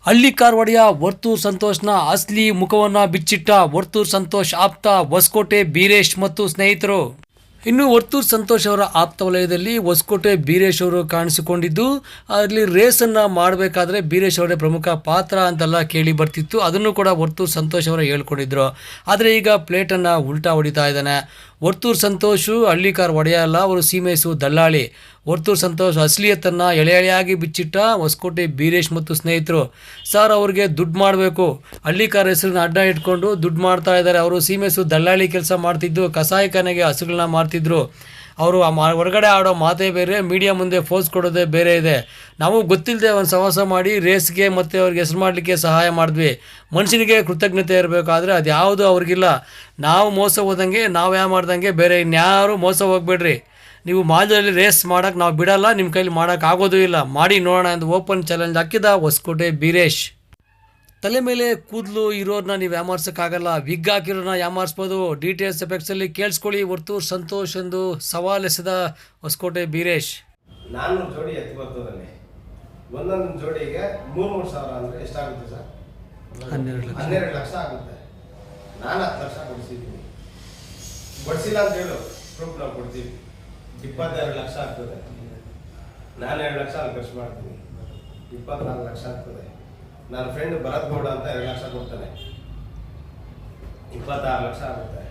ಹಳ್ಳಿಕಾರ್ ಒಡೆಯ ವರ್ತೂರ್ ಸಂತೋಷ್ನ ಅಸಲಿ ಮುಖವನ್ನು ಬಿಚ್ಚಿಟ್ಟ ವರ್ತೂರ್ ಸಂತೋಷ್ ಆಪ್ತ ಹೊಸಕೋಟೆ ಬೀರೇಶ್ ಮತ್ತು ಸ್ನೇಹಿತರು. ಇನ್ನು ವರ್ತೂರ್ ಸಂತೋಷ್ ಅವರ ಆಪ್ತ ವಲಯದಲ್ಲಿ ಹೊಸಕೋಟೆ ಬೀರೇಶ್ ಅವರು ಕಾಣಿಸಿಕೊಂಡಿದ್ದು, ಅಲ್ಲಿ ರೇಸನ್ನು ಮಾಡಬೇಕಾದ್ರೆ ಬೀರೇಶ್ ಅವರೇ ಪ್ರಮುಖ ಪಾತ್ರ ಅಂತೆಲ್ಲ ಕೇಳಿ ಬರ್ತಿತ್ತು. ಅದನ್ನು ಕೂಡ ವರ್ತೂರ್ ಸಂತೋಷ್ ಅವರು ಹೇಳ್ಕೊಂಡಿದ್ರು. ಆದರೆ ಈಗ ಪ್ಲೇಟನ್ನು ಉಲ್ಟಾ ಹೊಡಿತಾ ಇದ್ದಾನೆ. ವರ್ತೂರ್ ಸಂತೋಷು ಹಳ್ಳಿಕಾರ್ ಒಡೆಯ ಅಲ್ಲ, ಅವರು ಸೀಮೆಸು ದಲ್ಲಾಳಿ. ವರ್ತೂರ್ ಸಂತೋಷ್ ಅಸಲಿಯತ್ತನ್ನು ಎಳೆಯಾಗಿ ಬಿಚ್ಚಿಟ್ಟ ಹೊಸಕೋಟೆ ಬೀರೇಶ್ ಮತ್ತು ಸ್ನೇಹಿತರು. ಸರ್, ಅವ್ರಿಗೆ ದುಡ್ಡು ಮಾಡಬೇಕು, ಹಳ್ಳಿಕಾರ್ ಹೆಸರನ್ನ ಅಡ್ಡ ಇಟ್ಕೊಂಡು ದುಡ್ಡು ಮಾಡ್ತಾ ಇದ್ದಾರೆ. ಅವರು ಸೀಮೆಸು ದಲ್ಲಾಳಿ ಕೆಲಸ ಮಾಡ್ತಿದ್ದು, ಕಸಾಯಿಖಾನೆಗೆ ಹಸುಗಳನ್ನ ಮಾಡ್ತಿದ್ರು. ಅವರು ಹೊರಗಡೆ ಆಡೋ ಮಾತೇ ಬೇರೆ, ಮೀಡಿಯಾ ಮುಂದೆ ಫೋಸ್ ಕೊಡೋದೇ ಬೇರೆ ಇದೆ. ನಾವು ಗೊತ್ತಿಲ್ಲದೆ ಒಂದು ಸಹವಾಸ ಮಾಡಿ ರೇಸ್ಗೆ ಮತ್ತು ಅವ್ರಿಗೆ ಹೆಸರು ಮಾಡಲಿಕ್ಕೆ ಸಹಾಯ ಮಾಡಿದ್ವಿ. ಮನುಷ್ಯನಿಗೆ ಕೃತಜ್ಞತೆ ಇರಬೇಕು, ಆದರೆ ಅದು ಯಾವುದು ಅವ್ರಿಗಿಲ್ಲ. ನಾವು ಮೋಸ ಹೋದಂಗೆ, ನಾವು ಮಾಡ್ದಂಗೆ ಬೇರೆ ಇನ್ಯಾರು ಮೋಸ ಹೋಗ್ಬೇಡ್ರಿ. ನೀವು ಮಾಜಲ್ಲಿ ರೇಸ್ ಮಾಡೋಕ್ಕೆ ನಾವು ಬಿಡಲ್ಲ, ನಿಮ್ಮ ಕೈಲಿ ಮಾಡೋಕ್ಕೆ ಆಗೋದೂ ಇಲ್ಲ, ಮಾಡಿ ನೋಡೋಣ ಎಂದು ಓಪನ್ ಚಾಲೆಂಜ್ ಹಾಕಿದ ಹೊಸಕೋಟೆ ಬೀರೇಶ್. ತಲೆ ಮೇಲೆ ಕೂದಲು ಇರೋರನ್ನ ನೀವು ಯಾಮಾರ್ಸೋಕ್ಕಾಗಲ್ಲ, ವಿಗ್ ಹಾಕಿರೋರನ್ನ ಯಾಮಾರಿಸ್ಬೋದು. ಡೀಟೇಲ್ಸ್ ಎಫೆಕ್ಟ್ಸಲ್ಲಿ ಕೇಳಿಸ್ಕೊಳ್ಳಿ. ವರ್ತೂರ್ ಸಂತೋಷ್ ಎಂದು ಸವಾಲೆಸೆದ ಹೊಸಕೋಟೆ ಬೀರೇಶ್. ನಾನು ಜೋಡಿ ಎತ್ಕೊಳ್ತದಲ್ಲಿ ಒಂದೊಂದು ಜೋಡಿಗೆ 3,000 ಸಾವಿರ ಅಂದರೆ ಎಷ್ಟಾಗುತ್ತೆ ಸರ್? 12 ಲಕ್ಷ ಆಗುತ್ತೆ. ನಾನು 10 ಲಕ್ಷ ಕೊಡಿಸಿದ್ದೀನಿ. ಕೊಡಿಸಿಲ್ಲ ಅಂತ ಹೇಳು, ಪ್ರೂಫ್ ನಾವು ಕೊಡ್ತೀವಿ. 22 ಲಕ್ಷ ಆಗ್ತದೆ. ನಾನು 2 ಲಕ್ಷ ಅಲ್ಲಿ ಖರ್ಚು ಮಾಡ್ತೀನಿ, 24 ಲಕ್ಷ ಆಗ್ತದೆ. ನನ್ನ ಫ್ರೆಂಡ್ ಭರತ್ ಗೌಡ ಅಂತ 2 ಲಕ್ಷ ಕೊಡ್ತಾನೆ, 26 ಲಕ್ಷ ಆಗುತ್ತೆ.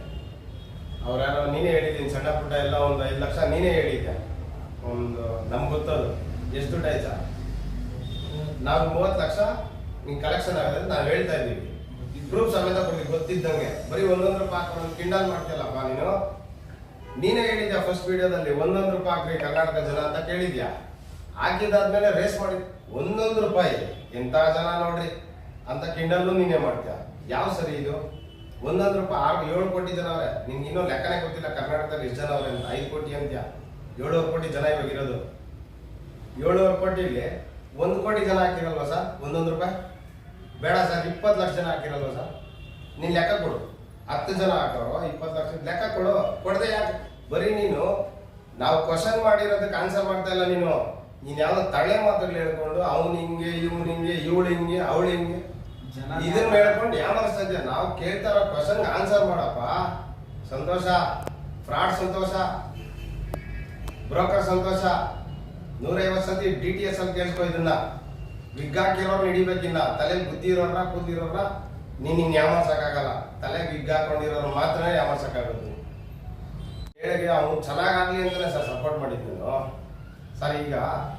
ಅವ್ರ್ಯಾರೋ ನೀನೇ ಹೇಳಿದ್ದೀನಿ, ಸಣ್ಣ ಪುಟ್ಟ ಎಲ್ಲ ಒಂದು 5 ಲಕ್ಷ ನೀನೇ ಹೇಳಿದ್ದೆ. ಒಂದು ನಮ್ಗೆ ಗೊತ್ತದು ಎಷ್ಟು ದುಡ್ಡು ಆಯ್ತಾ. ನಾವು 30 ಲಕ್ಷ ನಿಂಗೆ ಕಲೆಕ್ಷನ್ ಆಗುತ್ತೆ ನಾವು ಹೇಳ್ತಾ ಇದ್ದೀವಿ. ಪ್ರೂಫ್ ಸಮೇತ ಕೊಡ್ತೀವಿ ಗೊತ್ತಿದ್ದಂಗೆ. ಬರೀ 1 ರೂಪಾಯಿ ಹಾಕೊಂಡು ಕಿಂಡಲ್ ಮಾಡ್ತಿಲ್ಲಪ್ಪ ನೀನು. ನೀನೇ ಹೇಳಿದ್ಯಾ ಫಸ್ಟ್ ವಿಡಿಯೋದಲ್ಲಿ 1 ರೂಪಾಯಿ ಹಾಕ್ರಿ ಕರ್ನಾಟಕ ಜನ ಅಂತ ಕೇಳಿದ್ಯಾ. ಹಾಕಿದಾದ್ಮೇಲೆ ರೇಸ್ ಮಾಡಿ 1 ರೂಪಾಯಿ ಎಂತ ಜನ ನೋಡ್ರಿ ಅಂತ ಕಿಂಡಲ್ಲು ನೀನೇ ಮಾಡ್ತೀಯ. ಯಾವ ಸರಿ ಇದು? 1 ರೂಪಾಯಿ 7 ಕೋಟಿ ಜನ ಅವ್ರೆ. ನಿನ್ಗೆ ಇನ್ನೂ ಲೆಕ್ಕನೇ ಗೊತ್ತಿಲ್ಲ ಕರ್ನಾಟಕದಲ್ಲಿ ಎಷ್ಟು ಜನ ಅವ್ರೆ ಅಂತ. 5 ಕೋಟಿ ಅಂತ್ಯ, 7 ಕೋಟಿ ಜನ ಇವಾಗ ಇರೋದು. 7 ಕೋಟಿಲಿ 1 ಕೋಟಿ ಜನ ಹಾಕಿರಲ್ವ ಸರ್ 1 ರೂಪಾಯಿ? ಬೇಡ ಸರ್, 20 ಲಕ್ಷ ಜನ ಹಾಕಿರಲ್ವ ಸರ್? ನೀನ್ ಲೆಕ್ಕ ಕೊಡು. 10 ಜನ ಹಾಕೋರು 20 ಲಕ್ಷ ಲೆಕ್ಕ ಕೊಡು. ಕೊಡದೆ ಯಾಕೆ? ಬರೀ ನೀನು ನಾವು ಕ್ವಶನ್ ಮಾಡಿರೋದಕ್ಕೆ ಆನ್ಸರ್ ಮಾಡ್ತಾ ಇಲ್ಲ. ನೀನು ಯಾವ್ದೋ ತಳೆ ಮಾತುಗಳು ಹೇಳ್ಕೊಂಡು ಅವ್ನು ಹಿಂಗೆ, ಇವ್ನು ಹಿಂಗೆ, ಇವಳು ಹಿಂಗೆ, ಅವಳು ಹಿಂಗೆ ಇದನ್ನ ಹೇಳ್ಕೊಂಡು ಯಾವಸ್ತಾ ಇದ್ಯಾ. ನಾವು ಕೇಳ್ತಾ ಇರೋ ಕ್ವಶನ್ ಆನ್ಸರ್ ಮಾಡಪ್ಪ. ಸಂತೋಷ, ಫ್ರಾಡ್ ಸಂತೋಷ, ಬ್ರೋಕರ್ ಸಂತೋಷ. 150 ಸತಿ DTS ಅಲ್ಲಿ ಕೇಳಿಸ್ಕೊ. ಇದನ್ನ ವಿಗ್ ಹಾಕಿರೋರ್ನ ಹಿಡಿಬೇಕಿಲ್ಲ. ತಲೆ ಬುದ್ಧಿ ಇರೋರ್ನ ಕೂದಿರೋರ್ನ ನೀನ್ ಹಿಂಗೆ ಯಾಮಾರ್ಸಕ್ಕಾಗಲ್ಲ. ತಲೆ ವಿಗ್ ಹಾಕೊಂಡಿರೋರು ಮಾತ್ರನೇ ಯಾಮಾರ್ಸಕ್ಕಾಗೋದು. ಹೇಳಿಗೆ ಅವ್ನು ಚೆನ್ನಾಗಾಗ್ಲಿ ಅಂತಾನೆ ಸರ್ ಸಪೋರ್ಟ್ ಮಾಡಿದ್ದು ನಾನು. ಸರ್ ಈಗ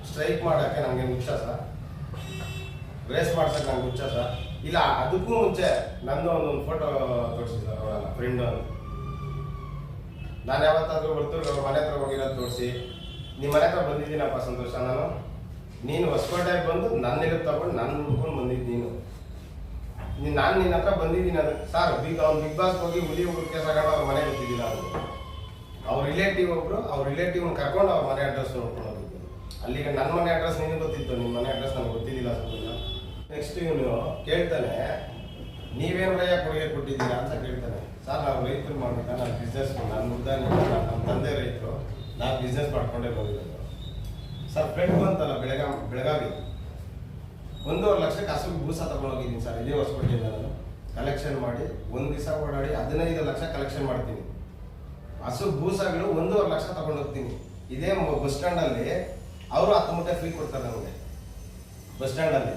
ಸ್ಟ್ರೈಕ್ ಮಾಡೋಕ್ಕೆ ನಮಗೆ ಹುಚ್ಚ ಸರ್, ರೇಸ್ ಮಾಡ್ಸಕ್ಕೆ ನಂಗೆ ಹುಚ್ಚ ಸರ್. ಇಲ್ಲ ಅದಕ್ಕೂ ಮುಂಚೆ ನಂದು ಒಂದೊಂದು ಫೋಟೋ ತೋರಿಸಿ ಸರ್ ನೋಡೋಣ. ಫ್ರೆಂಡ್ ನಾನು ಯಾವತ್ತಾದ್ರೂ ವರ್ತೂರ್ಗೆ ಅವ್ರ ಮನೆ ಹತ್ರ ಹೋಗಿರೋದು ತೋರಿಸಿ, ನಿಮ್ಮ ಮನೆ ಹತ್ರ ಬಂದಿದ್ದೀನಪ್ಪ ಸಂತೋಷ ನಾನು. ನೀನು ಹೊಸಕೋಟೆಗೆ ಬಂದು ನನ್ನ ನೆನಪು ತಗೊಂಡು ನನ್ನ ಹುಡ್ಕೊಂಡು ಬಂದಿದ್ದು ನಾನು ನಿನ್ನ ಹತ್ರ ಬಂದಿದ್ದೀನಿ. ಅದು ಸರ್ ಅವ್ನು ಬಿಗ್ ಬಾಸ್ ಹೋಗಿ ಹುಲಿ ಹುಡುಕೆ ಸಾಗಣ ಅವ್ರ ಮನೆಗೆ ಗೊತ್ತಿದ್ದಿಲ್ಲ. ಅವರು ಅವ್ರ ರಿಲೇಟಿವ್ ಒಬ್ರು, ಅವ್ರ ರಿಲೇಟಿವ್ನ ಕರ್ಕೊಂಡು ಅವ್ರ ಮನೆ ಅಡ್ರೆಸ್ ನೋಡ್ಕೊಂಡು ಹೋಗಿದ್ದು. ಅಲ್ಲಿಗೆ ನನ್ನ ಮನೆ ಅಡ್ರೆಸ್ ನಿನಗೆ ಗೊತ್ತಿತ್ತು, ನಿಮ್ಮ ಮನೆ ಅಡ್ರೆಸ್ ನನಗೆ ಗೊತ್ತಿದ್ದಿಲ್ಲ ಸಂತೋಷ. ನೆಕ್ಸ್ಟ್ ಇವನು ಕೇಳ್ತಾನೆ, ನೀವೇನು ರಯ್ಯ ಕೊಡುಗೆ ಕೊಟ್ಟಿದ್ದೀರಾ ಅಂತ ಕೇಳ್ತಾನೆ. ಸರ್ ನಾವು ರೈತರು ಮಾಡ್ಬೇಕಾ, ನಾನು ಬಿಸ್ನೆಸ್, ನನ್ನ ಮುದ್ದ ನಮ್ಮ ತಂದೆ ರೈತರು, ನಾನು ಬಿಸ್ನೆಸ್ ಮಾಡ್ಕೊಂಡೇ ಬಂದಿರೋದು. ಸರ್ ಫ್ರೆಂಡ್ ಬಂತಲ್ಲ ಬೆಳಗಾವಿ 1.5 ಲಕ್ಷಕ್ಕೆ ಹಸುಗೆ ಬೂಸ ತಗೊಂಡೋಗಿದ್ದೀನಿ ಸರ್. ಇದೇ ಹೊಸಕೋಟೆಯಿಂದ ನಾನು ಕಲೆಕ್ಷನ್ ಮಾಡಿ ಒಂದು ದಿವಸ ಓಡಾಡಿ 15 ಲಕ್ಷ ಕಲೆಕ್ಷನ್ ಮಾಡ್ತೀನಿ. ಹಸು ಬೂಸಗಳು 1.5 ಲಕ್ಷ ತಗೊಂಡೋಗ್ತೀನಿ. ಇದೇ ಬಸ್ ಸ್ಟ್ಯಾಂಡಲ್ಲಿ ಅವರು 10 ಮೂಟೆ ಫ್ರೀ ಕೊಡ್ತಾರೆ ನಮಗೆ. ಬಸ್ ಸ್ಟ್ಯಾಂಡಲ್ಲಿ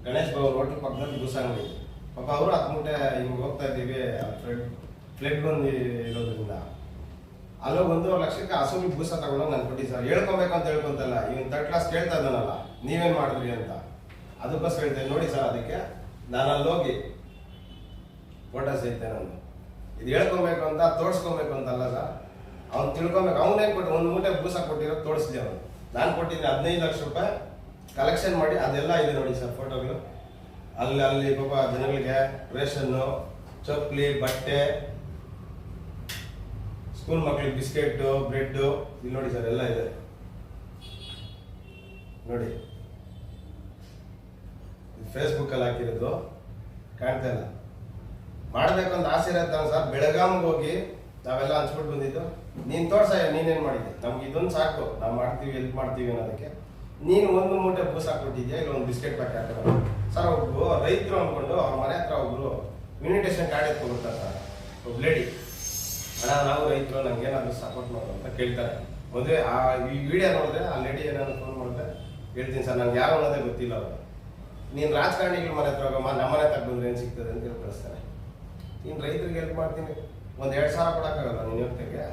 ಗಣೇಶ್ ಬಾಬು ಹೋಟೆಲ್ ಪಕ್ಕದಲ್ಲಿ ಬೂಸ ಅಂಗಡಿ. ಪಾಪ ಅವರು 10 ಮೂಟೆ ಹಿಂಗೆ ಹೋಗ್ತಾ ಇದ್ದೀವಿ ಫ್ಲಡ್ ಬಂದು ಇರೋದ್ರಿಂದ. ಅಲ್ಲೋ 1.5 ಲಕ್ಷಕ್ಕೆ ಹಸುಗಳಿಗೆ ಬೂಸ ತಗೊಂಡೋಗಿ ನಾನು ಕೊಟ್ಟಿದ್ದೆ ಸರ್. ಹೇಳ್ಕೊಬೇಕು ಅಂತ ಹೇಳ್ಕೊಂತಲ್ಲ, ಇವನು 3rd ಕ್ಲಾಸ್ ಕೇಳ್ತಾ ಇದ್ದಾನಲ್ಲ ನೀವೇನು ಮಾಡಿದ್ರಿ ಅಂತ, ಅದಕ್ಕೋಸ್ಕರ ಹೇಳ್ತೇನೆ ನೋಡಿ ಸರ್. ಅದಕ್ಕೆ ನಾನು ಅಲ್ಲೋಗಿ ಫೋಟೋಸ್ ಐತೆ ನಾನು. ಇದು ಹೇಳ್ಕೊಬೇಕು ಅಂತ ತೋರಿಸ್ಕೊಬೇಕು ಅಂತಲ್ಲ ಸರ್, ಅವ್ನು ತಿಳ್ಕೊಬೇಕು. ಅವನೇನು ಕೊಟ್ಟು 1 ಮೂಟೆ ಬೂಸ ಕೊಟ್ಟಿರೋದು ತೋರಿಸ್ಲಿ ಅವನು. ನಾನು ಕೊಟ್ಟಿದ್ದೆ 15 ಲಕ್ಷ ರೂಪಾಯಿ ಕಲೆಕ್ಷನ್ ಮಾಡಿ. ಅದೆಲ್ಲ ಇದೆ ನೋಡಿ ಸರ್ ಫೋಟೋಗಳು. ಅಲ್ಲಿ ಪಾಪ ಜನಗಳಿಗೆ ರೇಷನ್ನು, ಚಪ್ಪಲಿ, ಬಟ್ಟೆ, ಸ್ಕೂಲ್ ಮಕ್ಕಳಿಗೆ ಬಿಸ್ಕೆಟ್ಟು, ಬ್ರೆಡ್ಡು, ಇಲ್ಲಿ ನೋಡಿ ಸರ್ ಎಲ್ಲ ಇದೆ ನೋಡಿ. ಫೇಸ್ಬುಕ್ಕಲ್ಲಿ ಹಾಕಿರೋದು ಕಾಣ್ತಾ ಇಲ್ಲ. ಮಾಡಬೇಕು ಅಂತ ಆಸೆ ಇರತ್ತೆ ಸರ್. ಬೆಳಗಾವಿಗೆ ಹೋಗಿ ನಾವೆಲ್ಲ ಹಂಚ್ಬಿಟ್ಟು ಬಂದಿದ್ದು. ನೀನು ತೋರ್ಸ ನೀನೇನು ಮಾಡಿದ್ದೆ, ನಮ್ಗೆ ಇದೊಂದು ಸಾಕು, ನಾವು ಮಾಡ್ತೀವಿ, ಹೆಲ್ಪ್ ಮಾಡ್ತೀವಿ ಅನ್ನೋದಕ್ಕೆ. ನೀನು 1 ಮೂಟೆ ಬೂಸ ಕೊಟ್ಟಿದ್ಯಾ, ಇಲ್ಲ 1 ಬಿಸ್ಕೆಟ್ ಪ್ಯಾಕೆಟ್ ಹಾಕೋದು. ಸರ್ ಒಬ್ಬರು ರೈತರು ಅಂದ್ಕೊಂಡು ಅವ್ರ ಮನೆ ಹತ್ರ ಒಬ್ರು ಇನ್ವಿಟೇಷನ್ ಕಾರ್ಡ್ ಎತ್ಕೊಂಡ್ಬಿಡ್ತಾರೆ ಸರ್. ಒಬ್ಬ ಲೇಡಿ, ಅಣ್ಣ ನಾವು ರೈತರು, ನಂಗೆ ಏನಾದ್ರು ಸಪೋರ್ಟ್ ಮಾಡು ಅಂತ ಕೇಳ್ತಾರೆ. ಮದುವೆ ಈ ವಿಡಿಯೋ ನೋಡಿದ್ರೆ ಆ ಲೇಡಿ ಏನಾದ್ರು ಫೋನ್ ಮಾಡಿದ್ರೆ ಹೇಳ್ತೀನಿ ಸರ್ ನಂಗೆ ಯಾರು ಅನ್ನೋದೇ ಗೊತ್ತಿಲ್ಲ ಅವರು. ನೀನು ರಾಜಕಾರಣಿಗಳ ಮನೆ ಹತ್ರ ಹೋಗಮ್ಮ, ನಮ್ಮ ಮನೆ ಹತ್ರ ಬಂದ್ರೆ ಏನು ಸಿಗ್ತದೆ ಅಂತ ಹೇಳಿ ಕಳಿಸ್ತಾರೆ. ನೀನು ರೈತರಿಗೆ ಹೆಲ್ಪ್ ಮಾಡ್ತೀನಿ, ಒಂದು 2,000 ಕೊಡೋಕ್ಕಾಗಲ್ಲ ನೀನು ಇವತ್ತಿಗೆ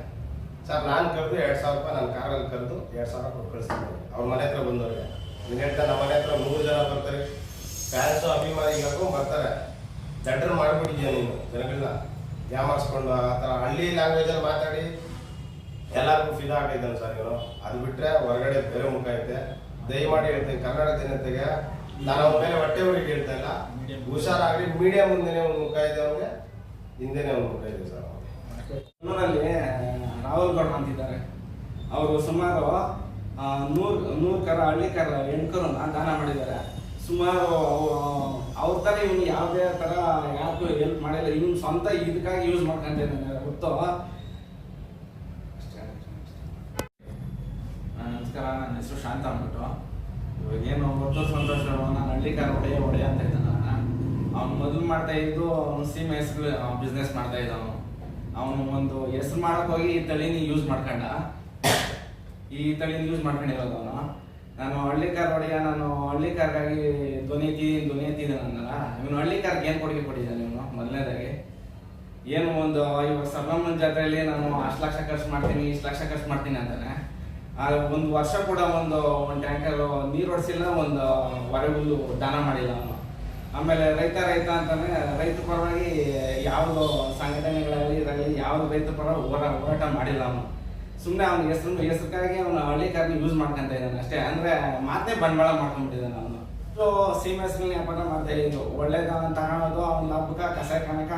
ಸರ್. ನಾನು ಕರೆದು 2,000 ರೂಪಾಯಿ ನನ್ನ ಕಾರಲ್ಲಿ ಕರೆದು 2,000 ಕೊಟ್ಟು ಕಳಿಸ್ತೀನಿ ಅವ್ರ ಮನೆ ಹತ್ರ ಬಂದವ್ರಿಗೆ. ನೀನು ಹೇಳ್ತಾ ನಮ್ಮ ಮನೆ ಹತ್ರ 3 ಜನ ಬರ್ತಾರೆ, ಫ್ಯಾನ್ಸು ಅಭಿಮಾನಿಗಳು ಬರ್ತಾರೆ. ದಡ್ಡರು ಮಾಡಿಬಿಟ್ಟಿದ್ಯಾ ನೀನು, ಜನಗಳನ್ನ ಯಾಮಾರಿಸ್ಕೊಂಡು ಆ ಥರ ಹಳ್ಳಿ ಲ್ಯಾಂಗ್ವೇಜಲ್ಲಿ ಮಾತಾಡಿ ಎಲ್ಲರಿಗೂ ಫಿದಾ ಆಗಿದ್ದಾನೆ ಸರ್ ಇವನು. ಅದು ಬಿಟ್ಟರೆ ಹೊರಗಡೆ ಬೇರೆ ಮುಖ ಐತೆ. ದಯಮಾಡಿ ಹೇಳ್ತೀನಿ, ಕನ್ನಡ ಜನತೆಗೆ ನಾನು ಅವ್ರ ಮೇಲೆ ಹೊಟ್ಟೆ ಊರಿಗೆ ಹೇಳ್ತಾ ಇಲ್ಲ, ಹುಷಾರಾಗಲಿ. ಮೀಡಿಯಂ ಮುಂದೆನೇ ಒಂದು ಮುಖ ಇದೆ ಅವ್ರಿಗೆ, ಹಿಂದೆನೇ ಒಂದು ಮುಖ ಇದೆ ಸರ್. ಊರಲ್ಲಿ ರಾಹುಲ್ ಗೌಡ ಅಂತಿದ್ದಾರೆ. ಅವರು ಸುಮಾರು 100 ಕರ ಹಳ್ಳಿ ಕರ ಹೆಣ್ಕರನ್ನ ದಾನ ಮಾಡಿದ್ದಾರೆ. ಸುಮಾರು ಅವ್ರ ಥರ ಇವನು ಯಾವುದೇ ಥರ ಯಾರಿಗೂ ಹೆಲ್ಪ್ ಮಾಡಿಲ್ಲ. ಇವನು ಸ್ವಂತ ಇದಕ್ಕಾಗಿ ಯೂಸ್ ಮಾಡ್ಕೊಂತಿದ್ದಾನೆ ಗೊತ್ತು. ನಮಸ್ಕಾರ, ನನ್ನ ಹೆಸರು ಶಾಂತ ಅಂದ್ಬಿಟ್ಟು. ಇವಾಗೇನು ಒಟ್ಟು ಸಂತೋಷ, ನಾನು ಹಳ್ಳಿಕಾರ ಒಡೆಯ ಅಂತ ಇದ್ದಾನೆ. ಅವ್ನು ಮೊದಲು ಮಾಡ್ತಾ ಇದ್ದು ಅವನು ಸೀಮೆ ಹೆಸರು ಬಿಸ್ನೆಸ್ ಮಾಡ್ತಾ ಇದ್ದ. ಅವನು ಒಂದು ಹೆಸರು ಮಾಡಕ್ ಹೋಗಿ ಈ ತಳಿನ ಯೂಸ್ ಮಾಡ್ಕೊಂಡ. ಈ ತಳಿನ ಯೂಸ್ ಮಾಡ್ಕೊಂಡಿರೋದು ಅವನು. ನಾನು ಹಳ್ಳಿಕಾರ ಒಡೆಯ, ನಾನು ಹಳ್ಳಿಕಾರ್ಗಾಗಿ ಧ್ವನಿ ಎತ್ತಿದ್ದೆ ನನ್ನಲ್ಲ. ಇವನು ಹಳ್ಳಿಕಾರ್ಗೆ ಏನು ಕೊಡುಗೆ ಕೊಟ್ಟಿದ್ದಾನೆ ಇವನು. ಮೊದಲನೇದಾಗಿ ಏನು ಒಂದು ಇವಾಗ ಸರ್ವಮ್ಮನ ಜಾತ್ರೆಯಲ್ಲಿ ನಾನು ಅಷ್ಟು ಲಕ್ಷ ಖರ್ಚು ಮಾಡ್ತೀನಿ, ಇಷ್ಟು ಲಕ್ಷ ಖರ್ಚು ಮಾಡ್ತೀನಿ ಅಂತಾನೆ. ಒಂದು ವರ್ಷ ಕೂಡ ಒಂದು ಟ್ಯಾಂಕರ್ ನೀರು ಹೊಡಿಸಿಲ್ಲ, ಒಂದು ಹೊರಗುಲ್ಲು ದಾನ ಮಾಡಿಲ್ಲ ಅವನು. ಆಮೇಲೆ ರೈತ ಅಂತಾನೆ ರೈತ ಪರವಾಗಿ ಯಾವುದು ಸಂಘಟನೆಗಳಲ್ಲಿ ಇದರಲ್ಲಿ ಯಾವುದು ರೈತ ಪರ ಹೋರಾಟ ಮಾಡಿಲ್ಲ ಅವನು. ಸುಮ್ಮನೆ ಅವನ ಹೆಸರಿಗಾಗಿ ಅವನು ಹಳ್ಳಿಕಾರನ್ನ ಯೂಸ್ ಮಾಡ್ಕೊಂತ ಇದ್ದಾನೆ ಅಷ್ಟೇ. ಅಂದ್ರೆ ಮಾತೇ ಬಂಡವಾಳ ಮಾಡ್ಕೊಂಡ್ಬಿಟ್ಟಿದ್ದಾನೆ ಅವನು. ಸೀಮೆ ಹೆಸರಲ್ಲಿ ವ್ಯಾಪಾರ ಮಾಡ್ತಾ ಇದ್ದು ಒಳ್ಳೇದನ್ನ ತಗೊಳೋದು, ಅವನ ಹಬ್ಬಕ್ಕ ಕಸ ಕನಕ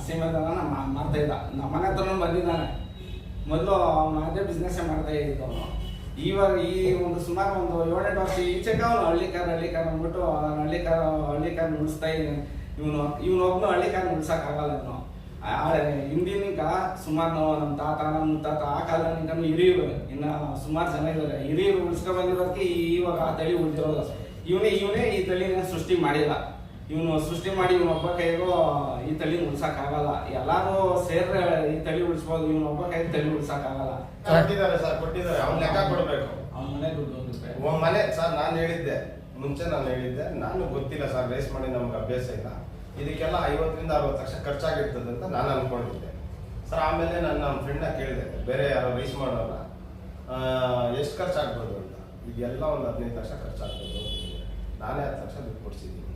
ಸೀಮೆದನ್ನ ಮಾಡ್ತಾ ಇದ್ದ. ನಮ್ಮ ಮನೆ ಹತ್ರನೂ ಬಂದಿದ್ದಾನೆ. ಮೊದಲು ಅವನು ಅದೇ ಬಿಸ್ನೆಸ್ ಮಾಡ್ತಾ ಇದ್ದು ಅವನು. ಇವಾಗ ಈ ಒಂದು ಸುಮಾರು ಒಂದು 7-8 ವರ್ಷ ಈಚೆಗೆ ಅವನು ಹಳ್ಳಿಕಾರ ಅಂದ್ಬಿಟ್ಟು ಹಳ್ಳಿಕಾರ ಉಳಿಸ್ತಾ ಇದ್ದಾನೆ. ಇವನು ಒಬ್ಬನು ಹಳ್ಳಿಕಾರ ಉಳಿಸೋಕ್ಕಾಗಲ್ಲ ಇವನು. ಹಿಂದಿನಿಂದ ಸುಮಾರು ನಮ್ಮ ತಾತ ನಮ್ಮ ಮುತ್ತಾತ ಆ ಕಾಲದಿಂದ ಹಿರಿಯರು ಇನ್ನು ಸುಮಾರು ಜನ ಇದ್ದಾರೆ. ಹಿರಿಯರು ಉಳಿಸ್ಕೊ ಬಂದಿರೋದಕ್ಕೆ ಇವಾಗ ಆ ತಳಿ ಉಳಿದಿರೋದು. ಇವನೇ ಈ ತಳಿನ ಸೃಷ್ಟಿ ಮಾಡಿಲ್ಲ. ಇವನು ಸೃಷ್ಟಿ ಮಾಡಿ ಇವನೊಬ್ಬ ಕೈಗೂ ಈ ತಳಿ ಉಳ್ಸಕ್ಕಾಗಲ್ಲ. ಎಲ್ಲಾರು ಸೇರ್ರೆ ಈ ತಳಿ ಉಳಿಸ್ಬೋದು, ಇವನೊಬ್ಬ ಕೈ ತಳಿ ಉಳ್ಸಕ್ಕಾಗಲ್ಲ. ಕೊಟ್ಟಿದ್ದಾರೆ ಅವ್ನ ಲೆಕ್ಕ ಕೊಡ್ಬೇಕು. ಅವ್ನ ಮನೆ ದುಡ್ಡು ಮನೆ ಸರ್. ನಾನು ಹೇಳಿದ್ದೆ ನಾನು ಗೊತ್ತಿಲ್ಲ ಸರ್, ರೇಸ್ ಮಾಡಿ ನಮ್ಗೆ ಅಭ್ಯಾಸ ಇಲ್ಲ. ಇದಕ್ಕೆಲ್ಲ 50 ರಿಂದ 60 ಲಕ್ಷ ಖರ್ಚಾಗಿರ್ತದೆ ಅಂತ ನಾನು ಅನ್ಕೊಂಡಿದ್ದೆ ಸರ್. ಆಮೇಲೆ ನಾನು ನಮ್ಮ ಫ್ರೆಂಡ್ನ ಕೇಳಿದೆ, ಬೇರೆ ಯಾರೋ ರೇಸ್ ಮಾಡೋಲ್ಲ ಎಷ್ಟು ಖರ್ಚಾಗ್ಬೋದು ಅಂತ. ಇದೆಲ್ಲ ಒಂದು 15 ಲಕ್ಷ ಖರ್ಚಾಗ್ಬೋದು. ನಾನೇ 10 ಲಕ್ಷ ದುಡ್ಡು ಕೊಡ್ಸಿದ್ದೀನಿ.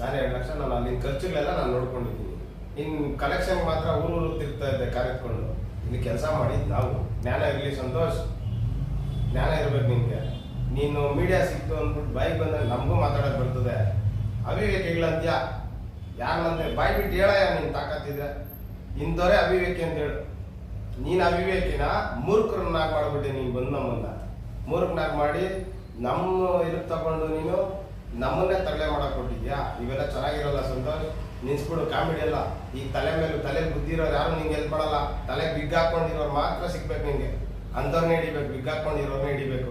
ನಾನೇ 2 ಲಕ್ಷ ನಾನು ಅಲ್ಲಿನ ಖರ್ಚುಗಳೆಲ್ಲ ನಾನು ನೋಡ್ಕೊಂಡಿದ್ದೀನಿ. ಇನ್ನು ಕಲೆಕ್ಷನ್ ಮಾತ್ರ ಊರು ತಿರ್ತಾ ಇದ್ದೆ ಕಾರೆತ್ಕೊಂಡು. ಇಲ್ಲಿ ಕೆಲಸ ಮಾಡಿದ್ದು ನಾವು. ಜ್ಞಾನ ಇರಲಿ ಸಂತೋಷ್, ಜ್ಞಾನ ಇರ್ಬೇಕು ನಿಮಗೆ. ನೀನು ಮೀಡಿಯಾ ಸಿಕ್ತು ಅಂದ್ಬಿಟ್ಟು ಬಾಯಿಗೆ ಬಂದಾಗ ನಮಗೂ ಮಾತಾಡೋಕೆ ಬರ್ತದೆ. ಅವಿವೇಕಿಗಳಂತ್ಯ ಯಾರಂತೆ ಬಾಯಿ ಬಿಟ್ಟು ಹೇಳಯ್ಯ, ನೀನು ತಾಕತ್ತಿದೆ. ಇಂಥವರೇ ಅವಿವೇಕಿ ಅಂತ ಹೇಳು. ನೀನು ಅವಿವೇಕಿನ ಮೂರ್ಖರನ್ನಾಗಿ ಮಾಡಿಬಿಟ್ಟೆ. ನೀನು ಬಂದು ನಮ್ಮನ್ನ ಮೂರ್ಖನಾಗಿ ಮಾಡಿ ನಮ್ಮ ಇದಕ್ಕೆ ತಗೊಂಡು ನೀನು ನಮ್ಮನ್ನೇ ತರಲೆ ಮಾಡಕ್ ಕೊಟ್ಟಿದ್ಯಾ. ಇವೆಲ್ಲ ಚೆನ್ನಾಗಿರಲ್ಲ ಸಂತೋಷ್, ನಿನ್ಸ್ಬಿಡು. ಕಾಮಿಡಿ ಎಲ್ಲ ಈ ತಲೆ ಬುದ್ಧಿ ಇರೋರು ಯಾರು ನಿಂಗೆ ಹೆಲ್ಪ್ ಮಾಡಲ್ಲ. ತಲೆ ಬಿಗ್ ಹಾಕೊಂಡಿರೋರು ಮಾತ್ರ ಸಿಗ್ಬೇಕು ನಿಂಗೆ. ಅಂಥವ್ರನ್ನೇ ಹಿಡಿಬೇಕು, ಬಿಗ್ ಹಾಕೊಂಡಿರೋರ್ನೇ ಹಿಡಿಬೇಕು.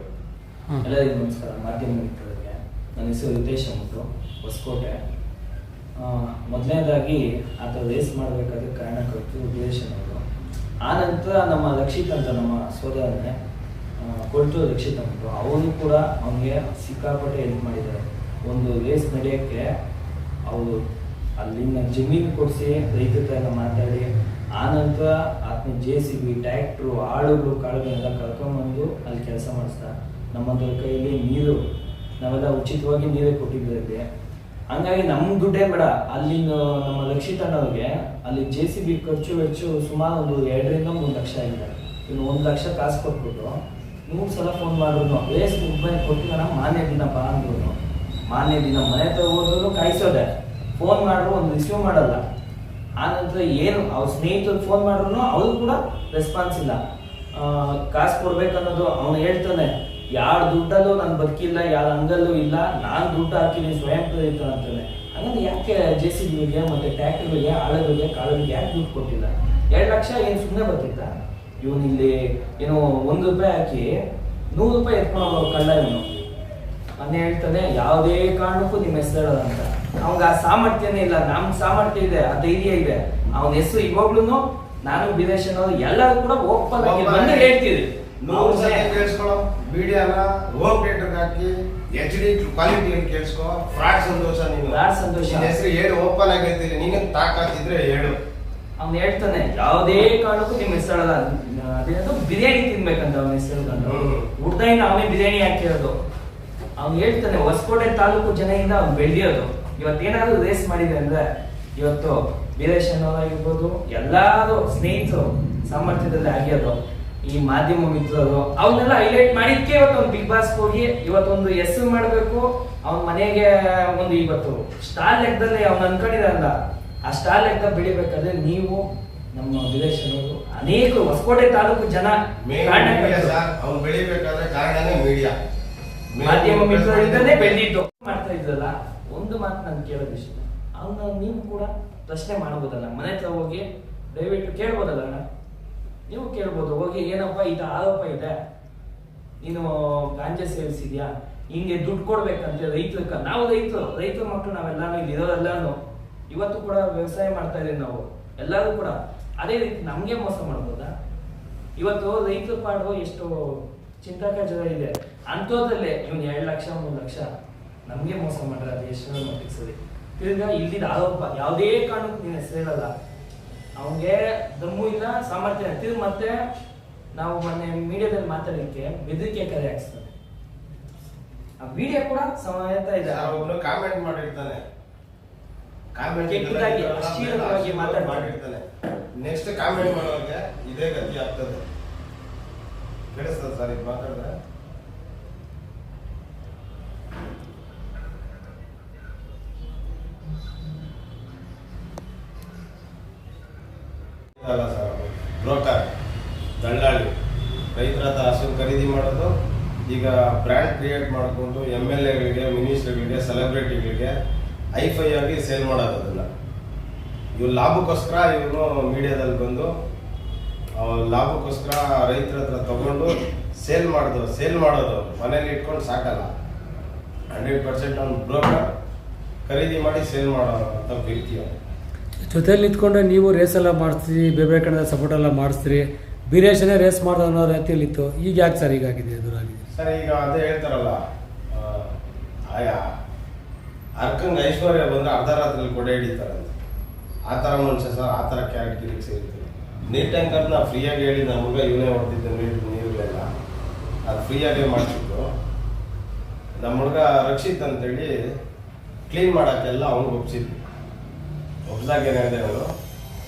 ಎಲ್ಲರಿಗೂ ನಮಸ್ಕಾರ. ಮಾಧ್ಯಮ ಮಿತ್ರರಿಗೆ ನನ್ನ ಹೆಸರು ರಿತೇಶ್ ಅಂದ್ಬಿಟ್ಟು, ಹೊಸಕೋಟೆ. ಮೊದಲನೇದಾಗಿ ಆತ ರೇಸ್ ಮಾಡಬೇಕಾದ್ರೆ ಕಾರಣಕರ್ತರು ರಿಲೇಷನ್ ಅವರು. ಆನಂತರ ನಮ್ಮ ರಕ್ಷಿತ್ ಅಂತ ನಮ್ಮ ಸೋದರನೇ ಕೊಟ್ಟು ರಕ್ಷಿತ್ ಅಂದ್ಬಿಟ್ಟು, ಅವರು ಕೂಡ ಅವನಿಗೆ ಸಿಕ್ಕಾಪಟ್ಟೆ ಹೆಲ್ಪ್ ಮಾಡಿದ್ದಾರೆ. ಒಂದು ರೇಸ್ ನಡೆಯೋಕ್ಕೆ ಅವರು ಅಲ್ಲಿನ ಜಮೀನು ಕೊಡಿಸಿ ರೈತರ ಎಲ್ಲ ಮಾತಾಡಿ, ಆನಂತರ ಆತನ JCB ಟ್ರ್ಯಾಕ್ಟ್ರು ಆಳುಗಳು ಕಾಳುಗಳೆಲ್ಲ ಕರ್ಕೊಂಬಂದು ಅಲ್ಲಿ ಕೆಲಸ ಮಾಡಿಸ್ತಾ. ನಮ್ಮದ್ರ ಕೈಯಲ್ಲಿ ನೀರು ನಾವೆಲ್ಲ ಉಚಿತವಾಗಿ ನೀರೇ ಕೊಟ್ಟಿದ್ದೀವಿ. ಹಂಗಾಗಿ ನಮ್ಮ ದುಡ್ಡೇ ಬೇಡ. ಅಲ್ಲಿನ ನಮ್ಮ ರಕ್ಷಿತ್ ಅನ್ನೋರಿಗೆ ಅಲ್ಲಿ JCB ಖರ್ಚು ವೆಚ್ಚು ಸುಮಾರು ಒಂದು 2 ರಿಂದ 3 ಲಕ್ಷ ಆಗಿದೆ. ಇನ್ನು 1 ಲಕ್ಷ ಕಾಸು ಕೊಟ್ಬಿಟ್ಟು 100 ಸಲ ಫೋನ್ ಮಾಡಿದ್ರು, ರೇಸ್ ಮುಗ್ಬಾಯಿ ಕೊಟ್ಟಿಲ್ಲ, ಮಾನ್ಯ ದಿನ ಬಾ ಅಂದ್ರು. ಮಾನ್ಯ ದಿನ ಮನೆ ಹತ್ರ ಹೋದ್ರು ಕಾಯಿಸೋದೆ, ಫೋನ್ ಮಾಡ್ರು ಒಂದು ರಿಸೀವ್ ಮಾಡಲ್ಲ. ಆನಂತರ ಏನು ಅವ್ರ ಸ್ನೇಹಿತರು ಫೋನ್ ಮಾಡ್ರು ಅವ್ರು ಕೂಡ ರೆಸ್ಪಾನ್ಸ್ ಇಲ್ಲ. ಕಾಸು ಕೊಡ್ಬೇಕನ್ನೋದು ಅವನು ಹೇಳ್ತಾನೆ, ಯಾರ ದುಡ್ಡಲ್ಲೂ ನಾನು ಬದುಕಿಲ್ಲ, ಯಾರ ಅಂಗಲ್ಲೂ ಇಲ್ಲ, ನಾನು ದುಡ್ಡು ಹಾಕಿನಿ ಸ್ವಯಂ ಪ್ರೇರಿತ ಅಂತಾನೆ. ಹಂಗಂದ್ರೆ ಯಾಕೆ JCBಗೆ ಮತ್ತು ಟ್ರ್ಯಾಕ್ಟರ್ಗಳಿಗೆ ಆಳುಗಳಿಗೆ ಕಾಳುಗಳಿಗೆ ಯಾಕೆ ದುಡ್ಡು ಕೊಟ್ಟಿಲ್ಲ? 2 ಲಕ್ಷ ಏನು ಸುಮ್ಮನೆ ಬರ್ತಿತ್ತ? ಇವನು ಇಲ್ಲಿ ಏನೋ 1 ರೂಪಾಯಿ ಹಾಕಿ 100 ರೂಪಾಯಿ ಎತ್ಕೊಂಡು ಕಳ್ಳ ಇವನು. ಮೊನ್ನೆ ಹೇಳ್ತಾನೆ ಯಾವುದೇ ಕಾರಣಕ್ಕೂ ನಿಮ್ಮ ಹೆಸರು ಹೇಳೋದು ಅಂತ. ಅವಾಗ ಆ ಸಾಮರ್ಥ್ಯನೇ ಇಲ್ಲ, ನಮ್ ಸಾಮರ್ಥ್ಯ ಇದೆ, ಆ ಧೈರ್ಯ ಇದೆ. ಅವನ ಹೆಸರು ಇವಾಗ್ಲೂ ನಾನು ಬೀರೇಶ್ ಅನ್ನೋದು ಎಲ್ಲರೂ ಕೂಡ ಓಪನ್ ಆಗಿ ಬಂದು ಹೇಳ್ತೀವಿ. ಕೇಳಿಸ್ಕೊಳ್ಳೋ ವಿಡಿಯೋನ ಹೋಮ್ ಥಿಯೇಟರ್ ಹಾಕಿ HD ಕ್ವಾಲಿಟಿ ಕೇಳಿಸ್ಕೊ. ಫ್ರಾಡ್ ಸಂತೋಷ ನೀನು, ಫ್ರಾಡ್ ಸಂತೋಷ ಹೆಸರು ಹೇಳು, ಓಪನ್ ಆಗಿರ್ತೀರಿ. ನೀನು ತಾಕಾತಿದ್ರೆ ಹೇಳು. ಅವ್ನು ಹೇಳ್ತಾನೆ ಯಾವುದೇ ಕಾರಣಕ್ಕೂ ನಿಮ್ಮ ಹೆಸರಲ್ಲ, ಅದೇನೋ ಬಿರಿಯಾನಿ ತಿನ್ಬೇಕಂತ ಅವನ ಹೆಸರು ಹೇಳ್ಕೊಂಡು ಹುಡ್ದಾಯಿಂದ ಅವನೇ ಬಿರಿಯಾನಿ ಹಾಕಿರೋದು. ಅವ್ನು ಹೇಳ್ತಾನೆ ಹೊಸಕೋಟೆ ತಾಲೂಕು ಜನರಿಂದ ಅವ್ನು ಬೆಳೆಯೋದು. ಇವತ್ತೇನಾದ್ರು ರೇಸ್ ಮಾಡಿದೆ ಅಂದ್ರೆ ಇವತ್ತು ಬೀರೇಶ್ ಅನ್ನೋದಾಗಿರ್ಬೋದು, ಎಲ್ಲಾರು ಸ್ನೇಹಿತರು ಸಾಮರ್ಥ್ಯದಲ್ಲಿ ಆಗಿರೋದು, ಈ ಮಾಧ್ಯಮ ಮಿತ್ರರು ಅವನ್ನೆಲ್ಲ ಹೈಲೈಟ್ ಮಾಡಿದ್ಕೆ ಇವತ್ತು ಒಂದು ಬಿಗ್ ಬಾಸ್ ಹೋಗಿ ಇವತ್ತೊಂದು ಹೆಸರು ಮಾಡಬೇಕು. ಅವನ ಮನೆಗೆ ಒಂದು ಇವತ್ತು ಸ್ಟಾರ್ ಲೆಕ್ಕದಲ್ಲಿ ಅವ್ನು ಅನ್ಕೊಂಡಿರಲ್ಲ, ಆ ಸ್ಟಾರ್ ಲೆಕ್ಕ ಬೆಳಿಬೇಕಾದ್ರೆ ನೀವು ನಮ್ಮ ಬೀರೇಶ್ ಅನ್ನೋದು ಅನೇಕ ಹೊಸಕೋಟೆ ತಾಲೂಕು ಜನ ಅವ್ನು ಬೆಳಿಬೇಕಾದ್ರೆ ಕಾರಣನೇ ಮೀಡಿಯಾ, ಮಾಧ್ಯಮ ಮಿತ್ರರಿಂದನೇ ಬೆಳೆದಿದ್ದು ಮಾಡ್ತಾ ಇದ್ರಲ್ಲ. ಒಂದು ಮಾತು ನಾನು ಕೇಳೋದು ಇಷ್ಟ, ಅವನ್ನ ನೀವು ಕೂಡ ಪ್ರಶ್ನೆ ಮಾಡ್ಬೋದಲ್ಲ, ಮನೆ ಹತ್ರ ಹೋಗಿ ದಯವಿಟ್ಟು ಕೇಳ್ಬೋದಲ್ಲ ಅಣ್ಣ, ನೀವು ಕೇಳ್ಬೋದು ಹೋಗಿ, ಏನಪ್ಪ ಇದು ಆರೋಪ ಇದೆ, ನೀನು ಗಾಂಜಾ ಸೇವಿಸಿದ್ಯಾ, ಹಿಂಗೆ ದುಡ್ಡು ಕೊಡ್ಬೇಕಂತ ರೈತರ, ನಾವು ರೈತರ ಮಕ್ಕಳು ನಾವೆಲ್ಲಾನು ಇಲ್ಲಿ ಇರೋರೆಲ್ಲಾನು ಇವತ್ತು ಕೂಡ ವ್ಯವಸಾಯ ಮಾಡ್ತಾ ಇದೀವಿ ನಾವು ಎಲ್ಲರೂ ಕೂಡ. ಅದೇ ರೀತಿ ನಮ್ಗೆ ಮೋಸ ಮಾಡ್ಬೋದಾ? ಇವತ್ತು ರೈತರ ಪಾಡು ಎಷ್ಟು ಚಿಂತಾಕರ ಇದೆ, ಅಂಥದ್ರಲ್ಲೇ ಇವ್ನು 2 ಲಕ್ಷ 3 ಲಕ್ಷ ನಮ್ಗೆ ಮೋಸ ಮಾಡ್ರೆ ಅದು ಎಷ್ಟು ಮಟ್ಟಿಗೆ ಸರಿ? ತಿರ್ಗಾ ಇಲ್ಲಿದ ಆರೋಪ ಯಾವುದೇ ಕಾರಣಕ್ಕೂ ನೀನು ಹೆಸರು ಹೇಳಲ್ಲ, ಅವನಿಗೆ ದಮ್ಮು ಇಲ್ಲ, ಸಾಮರ್ಥ್ಯ. ತಿರ್ಗಿ ಮತ್ತೆ ನಾವು ಮೊನ್ನೆ ಮೀಡಿಯಾದಲ್ಲಿ ಮಾತಾಡಲಿಕ್ಕೆ ಬೆದರಿಕೆ ಕರೆ ಹಾಕ್ಸ್ತಾನೆ, ಆ ವಿಡಿಯೋ ಕೂಡ ಸಮಾಯತ ಇದೆ. ಒಬ್ಬನು ಕಾಮೆಂಟ್ ಮಾಡಿರ್ತಾನೆ, ಕೆಟ್ಟದಾಗಿ ಅಶ್ಲೀಲವಾಗಿ ಮಾಡಿರ್ತಾನೆ. ನೆಕ್ಸ್ಟ್ ಕಾಮೆಂಟ್ ಮಾಡೋರಿಗೆ ಇದೇ ಗತಿ ಆಗ್ತದೆ. ಕೇಳಿಸ್ತದೆ ಸರ್ ಇದು ಮಾತಾಡಿದ್ರೆ? ಅಲ್ಲ ಸರ್, ಬ್ರೋಕರ್, ದಳ್ಳಾಳಿ, ರೈತರ ಹತ್ರ ಹಸು ಖರೀದಿ ಮಾಡೋದು, ಈಗ ಬ್ರ್ಯಾಂಡ್ ಕ್ರಿಯೇಟ್ ಮಾಡಿಕೊಂಡು MLAಗಳಿಗೆ, ಮಿನಿಸ್ಟರ್ಗಳಿಗೆ, ಸೆಲೆಬ್ರಿಟಿಗಳಿಗೆ ಹೈಫೈ ಆಗಿ ಸೇಲ್ ಮಾಡೋದು. ಅದನ್ನು ಇವ್ರು ಲಾಭಕ್ಕೋಸ್ಕರ ಇವನು ಮೀಡಿಯಾದಲ್ಲಿ ಬಂದು ಲಾಭಕ್ಕೋಸ್ಕರ ರೈತರ ಹತ್ರ ತಗೊಂಡು ಸೇಲ್ ಮಾಡೋದು ಮನೇಲಿ ಇಟ್ಕೊಂಡು ಸಾಕಲ್ಲ. 100% ಅವ್ನು ಬ್ರೋಕರ್, ಖರೀದಿ ಮಾಡಿ ಸೇಲ್ ಮಾಡೋ ಅಂತ ವ್ಯಕ್ತಿ ಅವನು. ಜೊತೆಲಿ ನಿಂತ್ಕೊಂಡ್ರೆ ನೀವು ರೇಸ್ ಎಲ್ಲ ಮಾಡಿಸ್ತೀರಿ, ಬೇರೆ ಕಡೆ ಸಪೋರ್ಟ್ ಎಲ್ಲ ಮಾಡಿಸ್ತೀರಿ, ಬೀರೇಶನೇ ರೇಸ್ ಮಾಡೋದು ಅನ್ನೋ ರೀತಿಯಲ್ಲಿತ್ತು. ಈಗ ಯಾಕೆ ಸರ್ ಹೀಗಾಗಿದೆ, ಎದುರಾಗಿದೆ ಸರ್? ಈಗ ಅದೇ ಹೇಳ್ತಾರಲ್ಲ, ಅರ್ಕಂಗ್ ಐಶ್ವರ್ಯ ಬಂದ್ರೆ ಅರ್ಧ ರಾತ್ರಿ ಕೊಡೆ ಹಿಡಿತಾರಂತೆ. ಆ ಥರ ಮನುಷ್ಯ ಸರ್, ಆ ಥರ ಕ್ಯಾರೆಕ್ಟರಿಗೆ ಸೇರಿರ್ತೀವಿ. ನೀಟ್ ಟ್ಯಾಂಕರ್ ನಾ ಫ್ರೀಯಾಗಿ ಹೇಳಿ ನಮ್ಮ ಹುಡುಗ ಇವನೇ ಹೊಡ್ತಿದ್ದೆ, ನೀರುಗಳೆಲ್ಲ ಅದು ಫ್ರೀಯಾಗೇ ಮಾಡಿಸಿದ್ದು. ನಮ್ಮ ಹುಡುಗ ರಕ್ಷಿತ್ ಅಂತೇಳಿ ಕ್ಲೀನ್ ಮಾಡೋಕ್ಕೆಲ್ಲ ಅವ್ನಿಗೆ ಒಬ್ಸಾಗ ಏನಾಗಿದೆ, ಅವನು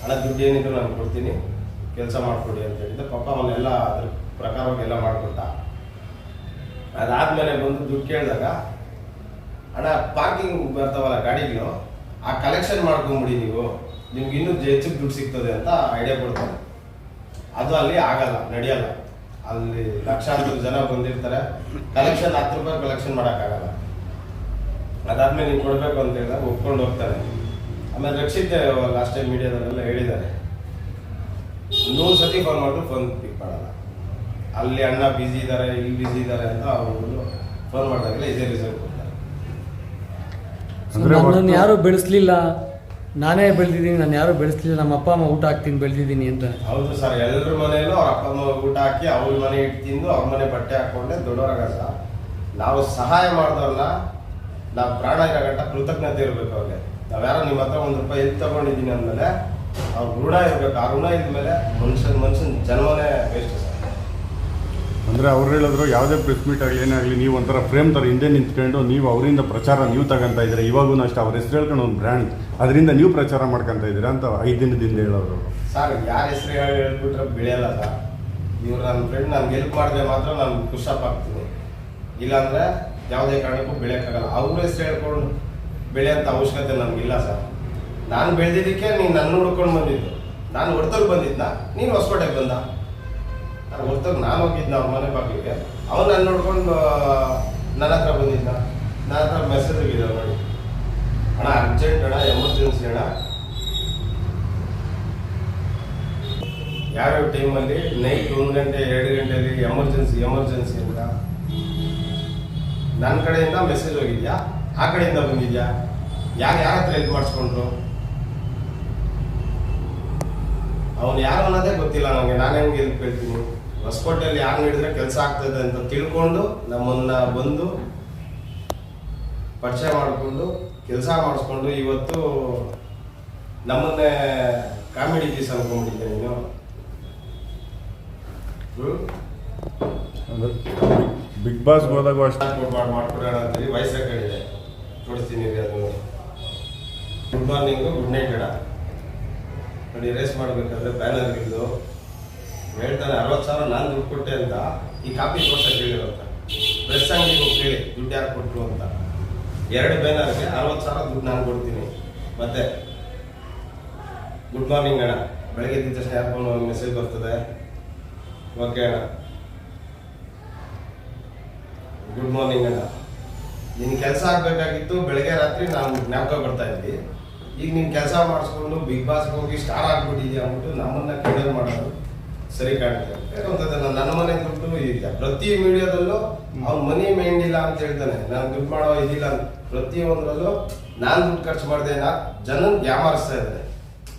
ಹಣ ದುಡ್ಡು ಏನಿದ್ರು ನಾನು ಕೊಡ್ತೀನಿ, ಕೆಲಸ ಮಾಡಿಕೊಡಿ ಅಂತ ಹೇಳಿದ್ದೆ. ಪಾಪ ಅವನ್ನೆಲ್ಲ ಅದ್ರ ಪ್ರಕಾರವಾಗಿ ಎಲ್ಲ ಮಾಡಿಕೊಟ್ಟ. ಅದಾದ್ಮೇಲೆ ಬಂದು ದುಡ್ಡು ಕೇಳಿದಾಗ, ಹಣ ಪಾರ್ಕಿಂಗ್ ಬರ್ತಾವಲ್ಲ ಗಾಡಿಗಳು, ಆ ಕಲೆಕ್ಷನ್ ಮಾಡ್ಕೊಂಬಿಡಿ, ನಿಮ್ಗೆ ಇನ್ನೂ ಹೆಚ್ಚಿಗೆ ದುಡ್ಡು ಸಿಗ್ತದೆ ಅಂತ ಐಡಿಯಾ ಕೊಡ್ತಾರೆ. ಅದು ಅಲ್ಲಿ ಆಗಲ್ಲ, ನಡೆಯಲ್ಲ. ಅಲ್ಲಿ ಲಕ್ಷಾಂತರ ಜನ ಬಂದಿರ್ತಾರೆ, ಕಲೆಕ್ಷನ್ 10 ರೂಪಾಯಿ ಕಲೆಕ್ಷನ್ ಮಾಡೋಕ್ಕಾಗಲ್ಲ. ಅದಾದ್ಮೇಲೆ ನೀವು ಕೊಡಬೇಕು ಅಂತ ಹೇಳಿದಾಗ ಒಪ್ಕೊಂಡು ಹೋಗ್ತಾರೆ. ಆಮೇಲೆ ರಕ್ಷಿತ್ ಲಾಸ್ಟ್ ಟೈಮ್ ಮೀಡಿಯಾದಲ್ಲೆಲ್ಲ ಹೇಳಿದ್ದಾರೆ, 100 ಸತಿ ಫೋನ್ ಮಾಡಿದ್ರು ಫೋನ್ ಪಿಕ್ ಮಾಡಲ್ಲ. ಅಲ್ಲಿ ಅಣ್ಣ ಬ್ಯುಸಿ ಇದ್ದಾರೆ, ಇಲ್ಲಿ ಬ್ಯುಸಿ ಇದ್ದಾರೆ ಅಂತ ಅವರು ಫೋನ್ ಮಾಡಿದಾಗಲೇ ಇದೇ ರೀಸನ್ ಕೊಡ್ತಾರೆ. ನನ್ನನ್ನು ಯಾರು ಬೆಳೆಸಲಿಲ್ಲ, ನಾನೇ ಬೆಳೆದಿದ್ದೀನಿ, ನಾನು ಯಾರು ಬೆಳೆಸಲಿಲ್ಲ, ನಮ್ಮ ಅಪ್ಪ ಅಮ್ಮ ಊಟ ಹಾಕ್ತೀನಿ ಬೆಳೆದಿದ್ದೀನಿ ಅಂತ. ಹೌದು ಸರ್, ಎಲ್ಲರ ಮನೆಯಲ್ಲೂ ಅವ್ರ ಅಪ್ಪ ಅಮ್ಮ ಊಟ ಹಾಕಿ ಅವ್ರ ಮನೆ ಇಟ್ಟು ತಿಂದು ಅವ್ರ ಮನೆ ಬಟ್ಟೆ ಹಾಕೊಂಡೆ ದೊಡ್ಡವರಾಗ ಸರ್. ನಾವು ಸಹಾಯ ಮಾಡಿದವ್ರನ್ನ ನಾವು ಪ್ರಾಣ ಇರೋ ಗಂಟ ಕೃತಜ್ಞತೆ ಇರಬೇಕು ಅವ್ರಿಗೆ. ನಾವು ಯಾರೋ ನಿಮ್ಮ ಹತ್ರ 1 ರೂಪಾಯಿ ಎಲ್ಲಿ ತಗೊಂಡಿದ್ದೀನಿ ಅಂದಮೇಲೆ ಅವ್ರ ಋಣ ಇರಬೇಕು. ಆ ಋಣ ಇದ್ಮೇಲೆ ಮನುಷ್ಯನ ಜನ್ಮನೇ ವೇಸ್ಟ್ ಸರ್. ಅಂದರೆ ಅವ್ರು ಹೇಳಿದ್ರು ಯಾವುದೇ ಪ್ರೆಸ್ ಮೀಟ್ ಆಗಲಿ ಏನಾಗಲಿ ನೀವು ಒಂಥರ ಫ್ರೇಮ್ ಥರ ಹಿಂದೆ ನಿಂತ್ಕೊಂಡು ನೀವು ಅವರಿಂದ ಪ್ರಚಾರ ನೀವು ತಗೊಂತ ಇದ್ದೀರಾ. ಇವಾಗೂ ಅಷ್ಟೇ ಅವ್ರ ಹೆಸರು ಹೇಳ್ಕೊಂಡು ಒಂದು ಬ್ರ್ಯಾಂಡ್, ಅದರಿಂದ ನೀವು ಪ್ರಚಾರ ಮಾಡ್ಕೊತ ಇದ್ದೀರಾ ಅಂತ 5 ದಿನದಿಂದ ಹೇಳೋರು ಸರ್. ಯಾರ ಹೆಸರು ಹೇಳ್ಬಿಟ್ರೆ ಬೆಳೆಯಲ್ಲ ಸರ್. ಇವ್ರು ನನ್ನ ಫ್ರೆಂಡ್, ನಾನು ಹೆಲ್ಪ್ ಮಾಡಿದ್ರೆ ಮಾತ್ರ ನಾನು ಖುಷಾಪ್ ಆಗ್ತೀನಿ, ಇಲ್ಲಾಂದರೆ ಯಾವುದೇ ಕಾರಣಕ್ಕೂ ಬೆಳೆಯೋಕ್ಕಾಗಲ್ಲ. ಅವ್ರ ಹೆಸರು ಹೇಳ್ಕೊಂಡು ಬೆಳೆಯೋಂಥ ಅವಶ್ಯಕತೆ ನನಗಿಲ್ಲ ಸರ್. ನಾನು ಬೆಳೆದಿದ್ದಕ್ಕೆ ನೀನು ನನ್ನ ಹುಡ್ಕೊಂಡು ಬಂದಿದ್ದು. ನಾನು ಹೊರತಲ್ಲಿ ಬಂದಿದ್ದ, ನೀನು ಹೊಸಕೋಟೆಗೆ ಬಂದ. ನಾನು ಹೊರತಾಗ ನಾನು ಹೋಗಿದ್ನ ಅವ್ರ ಮನೆ ಬಾಗಿಲಿಗೆ, ಅವನು ನನ್ನ ನೋಡ್ಕೊಂಡು ನನ್ನ ಹತ್ರ ಬಂದಿದ್ದ. ನನ್ನ ಹತ್ರ ಮೆಸೇಜ್ ಹೋಗಿದ್ದ ನೋಡಿ, ಅಣ್ಣ ಅರ್ಜೆಂಟ್ ಅಣ್ಣ, ಎಮರ್ಜೆನ್ಸಿ ಅಣ್ಣ, ಯಾವ್ಯಾವ ಟೈಮಲ್ಲಿ ನೈಟ್ 1 ಗಂಟೆ 2 ಗಂಟೆಯಲ್ಲಿ ಎಮರ್ಜೆನ್ಸಿ ಅಂತ ನನ್ನ ಕಡೆಯಿಂದ ಮೆಸೇಜ್ ಹೋಗಿದ್ಯಾ, ಆ ಕಡೆಯಿಂದ ಬಂದಿದ್ಯಾ, ಯಾರ ಹತ್ರ ಹೆಲ್ಪ್ ಮಾಡಿಸ್ಕೊಂಡ್ರು, ಅವನು ಯಾರು ಅನ್ನೋದೇ ಗೊತ್ತಿಲ್ಲ ನನಗೆ. ನಾನು ಹೆಂಗೆ ಹೆಲ್ಪ್ ಹೇಳ್ತೀನಿ? ಹೊಸಕೋಟೆಯಲ್ಲಿ ಯಾರು ನೀಡಿದ್ರೆ ಕೆಲಸ ಆಗ್ತದೆ ಅಂತ ತಿಳ್ಕೊಂಡು ನಮ್ಮನ್ನ ಬಂದು ಪರಿಚಯ ಮಾಡಿಕೊಂಡು ಕೆಲಸ ಮಾಡಿಸ್ಕೊಂಡು ಇವತ್ತು ನಮ್ಮನ್ನೇ ಕಾಮಿಡಿ ಪೀಸ್ ಅನ್ಕೊಂಡ್ಬಿಟ್ಟಿದ್ದೆ ನೀನು. ಬಿಗ್ ಬಾಸ್ಗೆ ಹೋದಾಗ ಅಷ್ಟೇ ಮಾಡ್ಕೊಡೋಣ ಅಂತೇಳಿ ವಾಯ್ಸ್ ರೆಕಾರ್ಡ್ ತೋರಿಸ್ತೀನಿ ಅದು. ಗುಡ್ ಮಾರ್ನಿಂಗು, ಗುಡ್ ನೈಟ್ ಇಡ ನೋಡಿ. ರೇಸ್ ಮಾಡಬೇಕಾದ್ರೆ ಬ್ಯಾನರ್ ಇದ್ದು ಹೇಳ್ತಾನೆ 60,000 ನಾನು ದುಡ್ಡು ಕೊಟ್ಟೆ ಅಂತ. ಈ ಕಾಪಿ ತೋರ್ಸಕ್ಕೆ ಹೇಳಿರೋಂತ ಪ್ರೆಸ್ ಅಂಗಡಿಗೆ ಹೋಗಿ ಕೇಳಿ ದುಡ್ಡು ಯಾರು ಕೊಟ್ಟರು ಅಂತ. 2 ಬ್ಯಾನರ್ಗೆ 60,000 ದುಡ್ಡು ನಾನು ಕೊಡ್ತೀನಿ. ಮತ್ತೆ ಗುಡ್ ಮಾರ್ನಿಂಗ್ ಅಣ್ಣ, ಬೆಳಗ್ಗೆ ಎದ್ದ ತಕ್ಷಣ ಯಾರು ಮೆಸೇಜ್ ಬರ್ತದೆ, ಓಕೆ ಅಣ್ಣ ಗುಡ್ ಮಾರ್ನಿಂಗ್ ಅಣ್ಣ, ನಿನ್ನ ಕೆಲಸ ಆಗಬೇಕಾಗಿತ್ತು ಬೆಳಗ್ಗೆ ರಾತ್ರಿ ನಾನು ಜ್ಞಾಪಕ ಬರ್ತಾ ಇದ್ವಿ. ಈಗ ನೀನು ಕೆಲಸ ಮಾಡಿಸ್ಕೊಂಡು ಬಿಗ್ ಬಾಸ್ಗೆ ಹೋಗಿ ಸ್ಟಾರ್ ಆಗ್ಬಿಟ್ಟಿದ್ಯಾ ಅಂದ್ಬಿಟ್ಟು ನಮ್ಮನ್ನ ಕಿಂಡಲ್ ಮಾಡೋದು ಸರಿ ಕಾಣುತ್ತೆ. ಯಾಕಂತಂದ್ರೆ ನನ್ನ ಮನೆ ದುಡ್ಡು ಈಗ ಪ್ರತಿ ಮೀಡಿಯಾದಲ್ಲೂ ಅವ್ನು ಮನಿ ಮೈಂಡ್ ಇಲ್ಲ ಅಂತ ಹೇಳ್ತಾನೆ. ನಾನು ದುಡ್ಡು ಮಾಡೋ ಇದಿಲ್ಲ ಅಂತ ಪ್ರತಿಯೊಂದರಲ್ಲೂ ನಾನು ದುಡ್ಡು ಖರ್ಚು ಮಾಡಿದೆ ನಾ ಜನನ್ ಯಾಮಾರಿಸ್ತಾ ಇದ್ದಾರೆ.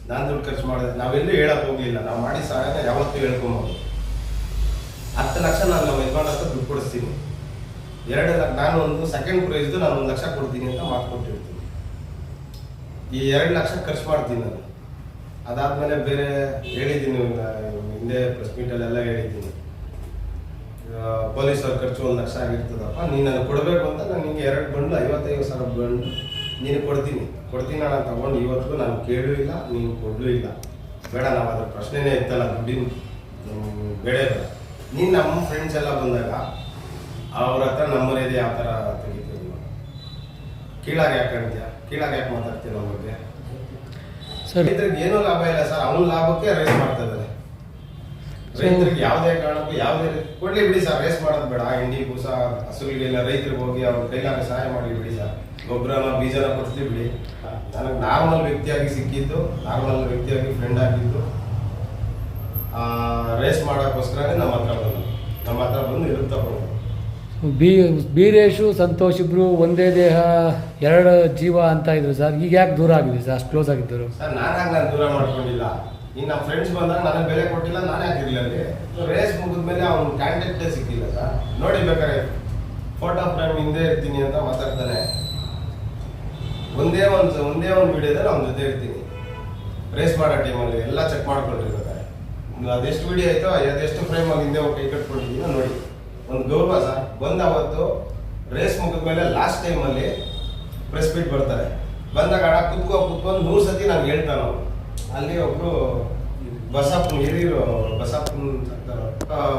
ನಾನು ದುಡ್ಡು ಖರ್ಚು ಮಾಡಿದೆ, ನಾವೆಲ್ಲೂ ಹೇಳಕ್ ಹೋಗ್ಲಿಲ್ಲ. ನಾವು ಮಾಡಿ ಸಹಾಯನ ಯಾವತ್ತೂ ಹೇಳ್ಕೊಂಬೋದು. 10 ಲಕ್ಷ ನಾನು ನಮ್ಮ ಯಜಮಾನ ಹತ್ರ ದುಡ್ಡು ಕೊಡಿಸ್ತೀನಿ. 2 ಲಕ್ಷ ನಾನು ಒಂದು ಸೆಕೆಂಡ್ ಪ್ರೈಸ್ದು ನಾನು 1 ಲಕ್ಷ ಕೊಡ್ತೀನಿ ಅಂತ ಮಾತು ಕೊಟ್ಟಿರ್ತೀನಿ. ಈ 2 ಲಕ್ಷ ಖರ್ಚು ಮಾಡ್ತೀನಿ ನಾನು. ಅದಾದ್ಮೇಲೆ ಬೇರೆ ಹೇಳಿದ್ದೀನಿ, ಹಿಂದೆ ಪ್ರೆಸ್ ಮೀಟಲ್ಲೆಲ್ಲ ಹೇಳಿದ್ದೀನಿ, ಪೊಲೀಸವ್ರ ಖರ್ಚು 1 ಲಕ್ಷ ಆಗಿರ್ತದಪ್ಪ, ನೀನು ನನಗೆ ಕೊಡಬೇಕು ಅಂತ ನಾನು ನಿಂಗೆ 2 ಬಂಡು 55,000 ಬಂಡು ನೀನು ಕೊಡ್ತೀನಿ ನಾನು ತಗೊಂಡು ಇವತ್ತು ನಾನು ಕೇಳೂ ಇಲ್ಲ, ನೀನು ಕೊಡಲೂ ಇಲ್ಲ. ಬೇಡ, ನಾವು ಅದ್ರ ಪ್ರಶ್ನೆನೇ ಇತ್ತಲ್ಲ, ದುಡ್ಡಿನ ಬೇಡ ಬೇಡ. ನೀನು ನಮ್ಮ ಫ್ರೆಂಡ್ಸ್ ಎಲ್ಲ ಬಂದಾಗ ಅವ್ರ ಹತ್ರ ನಮ್ಮ ಮರ್ಯಾದೆ ಯಾವ ಥರ ತೆಗಿತೀವಿ, ಕೀಳಾಗಿ ಯಾಕೆ ಅಂತೀಯ, ಕೀಳಾಗಿ ಯಾಕೆ ಮಾತಾಡ್ತೀವಿ ನಮ್ಮ ಬಗ್ಗೆ? ರೈತರಿಗೆ ಏನೂ ಲಾಭ ಇಲ್ಲ ಸರ್, ಅವನ ಲಾಭಕ್ಕೆ ರೇಸ್ ಮಾಡ್ತಾ ಇದ್ದಾರೆ. ರೈತರಿಗೆ ಯಾವುದೇ ಕಾರಣಕ್ಕೂ ಯಾವುದೇ ಕೊಡ್ಲಿ ಬಿಡಿ ಸರ್, ರೇಸ್ ಮಾಡೋದು ಬೇಡ. ಹಿಂಡಿ ಬೂಸ ಹಸುಗಳಿಗೆಲ್ಲ ರೈತರಿಗೆ ಹೋಗಿ ಅವ್ರ ಕೈಲಾಗ ಸಹಾಯ ಮಾಡಿ ಬಿಡಿ ಸರ್. ಗೊಬ್ಬರನ ಬೀಜನ ಕೊಡ್ತೀವಿ ಬಿಡಿ. ನನಗೆ ನಾರ್ಮಲ್ ವ್ಯಕ್ತಿಯಾಗಿ ಸಿಕ್ಕಿದ್ದು, ನಾರ್ಮಲ್ ವ್ಯಕ್ತಿಯಾಗಿ ಫ್ರೆಂಡ್ ಆಗಿದ್ದು, ರೇಸ್ ಮಾಡೋಕ್ಕೋಸ್ಕರನೇ ನಮ್ಮ ಹತ್ರ ಬಂದು ಇರುತ್ತೆ ತಗೊಂಡು. ಬೀರೇಶು ಸಂತೋಷ್ ಇಬ್ರು ಒಂದೇ ದೇಹ 2 ಜೀವ ಅಂತ ಇದ್ರು ಸರ್. ಈಗ ಯಾಕೆ ದೂರ ಆಗಿದೆ ಸರ್? ಅಷ್ಟು ಕ್ಲೋಸ್ ಆಗಿದ್ದರು ಸರ್. ನಾನು ದೂರ ಮಾಡ್ಕೊಂಡಿಲ್ಲ. ಇನ್ನು ನಮ್ಮ ಫ್ರೆಂಡ್ಸ್ ಬಂದಾಗ ನನಗೆ ಬೆಲೆ ಕೊಟ್ಟಿಲ್ಲ, ನಾನೇ ಹಾಕಿರಲಿಲ್ಲ. ಅಲ್ಲಿ ರೇಸ್ ಮುಗಿದ್ಮೇಲೆ ಅವ್ನ ಕಾಂಟ್ಯಾಕ್ಟೇ ಸಿಕ್ಕಿಲ್ಲ ಸರ್. ನೋಡಿ ಬೇಕಾರೆ ಫೋಟೋ ಫ್ರೇಮ್ ಹಿಂದೆ ಇರ್ತೀನಿ ಅಂತ ಮಾತಾಡ್ತಾನೆ. ಒಂದೇ ಒಂದು ವಿಡಿಯೋದಲ್ಲಿ ಅವನ ಜೊತೆ ಇರ್ತೀನಿ. ರೇಸ್ ಮಾಡೋ ಟೈಮಲ್ಲಿ ಎಲ್ಲ ಚೆಕ್ ಮಾಡ್ಕೊಂಡಿರ್ಬೇಕಾರೆ ಅದೆಷ್ಟು ವಿಡಿಯೋ ಆಯಿತೋ ಅದೆಷ್ಟು ಫ್ರೇಮಲ್ಲಿ ಹಿಂದೆ ಹೋಗಿ ಕೈ ಕಟ್ಕೊಂಡಿದ್ದೀನೋ ನೋಡಿ. ಒಂದು ಗೌರವ ಸರ್. ಅವತ್ತು ರೇಸ್ ಮುಗಿದ್ಮೇಲೆ ಲಾಸ್ಟ್ ಟೈಮಲ್ಲಿ ಪ್ರೆಸ್ ಮೀಟ್ ಬರ್ತಾರೆ. ಬಂದಾಗ ಅಣ್ಣ ಕುತ್ಕೊಂಡು 100 ಸತಿ ನಾನು ಹೇಳ್ತಾನೆ. ಅಲ್ಲಿ ಒಬ್ರು ಬಸಪ್ಪನ ಹಿರಿಯರು, ಬಸಪ್ಪನ